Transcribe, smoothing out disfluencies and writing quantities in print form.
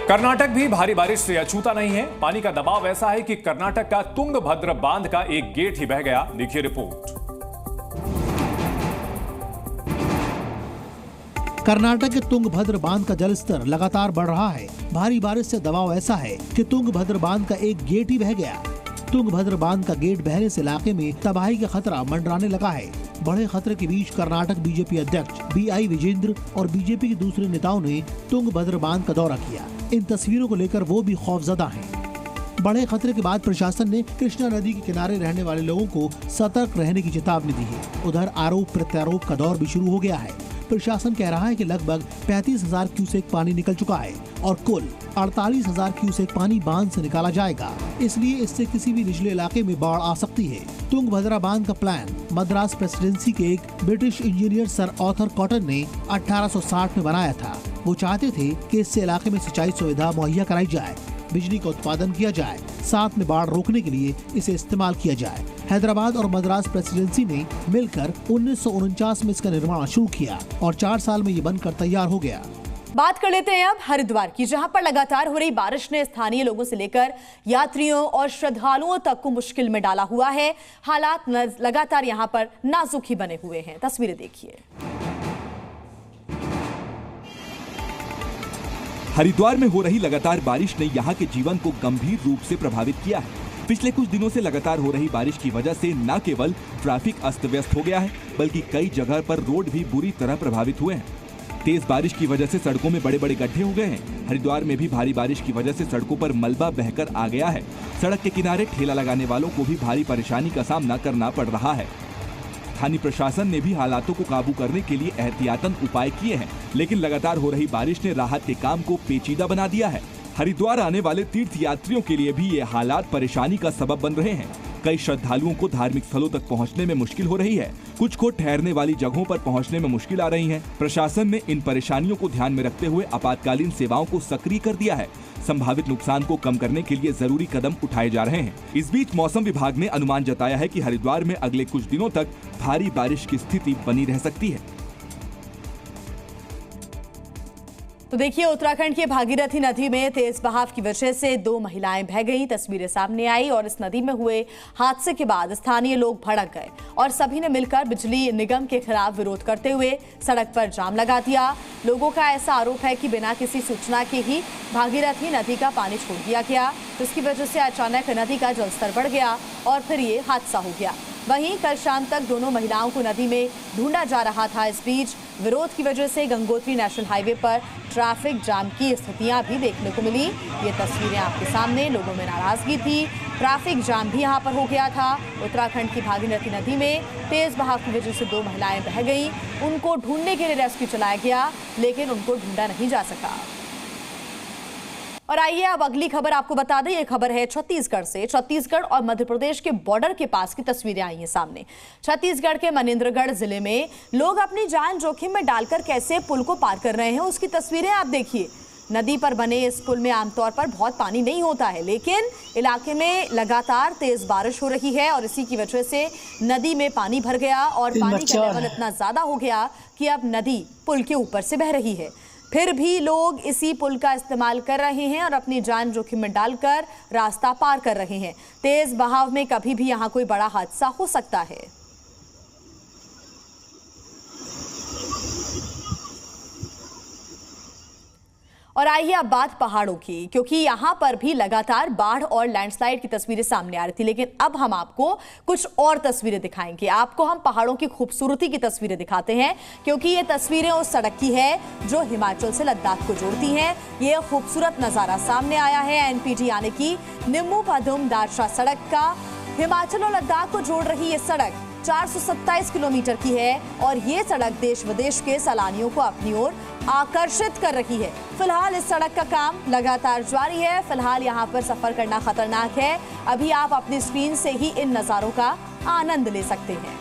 कर्नाटक भी भारी बारिश से अछूता नहीं है। पानी का दबाव ऐसा है कि कर्नाटक का तुंगभद्र बांध का एक गेट ही बह गया। देखिए रिपोर्ट। कर्नाटक के तुंगभद्र बांध का जलस्तर लगातार बढ़ रहा है। भारी बारिश से दबाव ऐसा है कि तुंगभद्र बांध का एक गेट ही बह गया। तुंगभद्र बांध का गेट बहने से इलाके में तबाही का खतरा मंडराने लगा है। बड़े खतरे के बीच कर्नाटक बीजेपी अध्यक्ष BI विजेंद्र और बीजेपी के दूसरे नेताओं ने तुंगभद्र बांध का दौरा किया। इन तस्वीरों को लेकर वो भी खौफजदा हैं। बड़े खतरे के बाद प्रशासन ने कृष्णा नदी के किनारे रहने वाले लोगों को सतर्क रहने की चेतावनी दी है। उधर आरोप प्रत्यारोप का दौर भी शुरू हो गया है। प्रशासन कह रहा है कि लगभग 35,000 क्यूसेक पानी निकल चुका है और कुल 48,000 क्यूसेक पानी बांध से निकाला जाएगा। इसलिए इससे किसी भी निचले इलाके में बाढ़ आ सकती है। तुंगभद्रा बांध का प्लान मद्रास प्रेसिडेंसी के एक British engineer sir Arthur cotton ने 1860 में बनाया था। वो चाहते थे कि इससे इलाके में सिंचाई सुविधा मुहैया कराई जाए, बिजली का उत्पादन किया जाए, साथ में बाढ़ रोकने के लिए इसे इस्तेमाल किया जाए। हैदराबाद और मद्रास प्रेसिडेंसी ने मिलकर 1949 में इसका निर्माण शुरू किया और 4 साल में ये बनकर तैयार हो गया। बात कर लेते हैं अब हरिद्वार की, जहां पर लगातार हो रही बारिश ने स्थानीय लोगों से लेकर यात्रियों और श्रद्धालुओं तक को मुश्किल में डाला हुआ है। हालात लगातार यहां पर नाजुक ही बने हुए हैं। तस्वीरें देखिए। हरिद्वार में हो रही लगातार बारिश ने यहाँ के जीवन को गंभीर रूप से प्रभावित किया है। पिछले कुछ दिनों से लगातार हो रही बारिश की वजह से न केवल ट्रैफिक अस्त व्यस्त हो गया है, बल्कि कई जगह पर रोड भी बुरी तरह प्रभावित हुए हैं। तेज बारिश की वजह से सड़कों में बड़े बड़े गड्ढे हो गए हैं। हरिद्वार में भी भारी बारिश की वजह से सड़कों पर मलबा बहकर आ गया है। सड़क के किनारे ठेला लगाने वालों को भी भारी परेशानी का सामना करना पड़ रहा है। स्थानीय प्रशासन ने भी हालातों को काबू करने के लिए एहतियातन उपाय किए हैं, लेकिन लगातार हो रही बारिश ने राहत के काम को पेचीदा बना दिया है। हरिद्वार आने वाले तीर्थ यात्रियों के लिए भी ये हालात परेशानी का सबब बन रहे हैं। कई श्रद्धालुओं को धार्मिक स्थलों तक पहुंचने में मुश्किल हो रही है। कुछ को ठहरने वाली जगहों पर पहुंचने में मुश्किल आ रही है। प्रशासन ने इन परेशानियों को ध्यान में रखते हुए आपातकालीन सेवाओं को सक्रिय कर दिया है। संभावित नुकसान को कम करने के लिए जरूरी कदम उठाए जा रहे हैं। इस बीच मौसम विभाग ने अनुमान जताया है कि हरिद्वार में अगले कुछ दिनों तक भारी बारिश की स्थिति बनी रह सकती है। तो देखिए, उत्तराखंड की भागीरथी नदी में तेज बहाव की वजह से 2 महिलाएं बह गईं। तस्वीरें सामने आई और इस नदी में हुए हादसे के बाद स्थानीय लोग भड़क गए और सभी ने मिलकर बिजली निगम के खिलाफ विरोध करते हुए सड़क पर जाम लगा दिया। लोगों का ऐसा आरोप है कि बिना किसी सूचना के ही भागीरथी नदी का पानी छोड़ दिया गया, जिसकी वजह से अचानक नदी का जलस्तर बढ़ गया और फिर ये हादसा हो गया। वहीं कल शाम तक दोनों महिलाओं को नदी में ढूंढा जा रहा था। इस बीच विरोध की वजह से गंगोत्री नेशनल हाईवे पर ट्रैफिक जाम की स्थितियां भी देखने को मिली। ये तस्वीरें आपके सामने। लोगों में नाराजगी थी, ट्रैफिक जाम भी यहां पर हो गया था। उत्तराखंड की भागीरथी नदी में तेज बहाव की वजह से 2 महिलाएं बह गई। उनको ढूंढने के लिए रेस्क्यू चलाया गया, लेकिन उनको ढूंढा नहीं जा सका। और आइए अब अगली खबर आपको बता दें। ये खबर है छत्तीसगढ़ से। छत्तीसगढ़ और मध्य प्रदेश के बॉर्डर के पास की तस्वीरें आई हैं सामने। छत्तीसगढ़ के मनेंद्रगढ़ जिले में लोग अपनी जान जोखिम में डालकर कैसे पुल को पार कर रहे हैं, उसकी तस्वीरें आप देखिए। नदी पर बने इस पुल में आमतौर पर बहुत पानी नहीं होता है, लेकिन इलाके में लगातार तेज बारिश हो रही है और इसी की वजह से नदी में पानी भर गया और पानी का लेवल इतना ज्यादा हो गया कि अब नदी पुल के ऊपर से बह रही है। फिर भी लोग इसी पुल का इस्तेमाल कर रहे हैं और अपनी जान जोखिम में डालकर रास्ता पार कर रहे हैं। तेज बहाव में कभी भी यहाँ कोई बड़ा हादसा हो सकता है। और आइए अब बात पहाड़ों की, क्योंकि यहाँ पर भी लगातार बाढ़ और लैंडस्लाइड की तस्वीरें सामने आ रही थी, लेकिन अब हम आपको कुछ और तस्वीरें दिखाएंगे। आपको हम पहाड़ों की खूबसूरती की तस्वीरें दिखाते हैं, क्योंकि ये तस्वीरें उस सड़क की है जो हिमाचल से लद्दाख को जोड़ती है। ये खूबसूरत नजारा सामने आया है NPT यानी कि निम्मू पदुम दारशा सड़क का। हिमाचल और लद्दाख को जोड़ रही ये सड़क 427 किलोमीटर की है और ये सड़क देश विदेश के सैलानियों को अपनी ओर आकर्षित कर रही है। फिलहाल इस सड़क का काम लगातार जारी है। फिलहाल यहाँ पर सफर करना खतरनाक है। अभी आप अपनी स्क्रीन से ही इन नजारों का आनंद ले सकते हैं।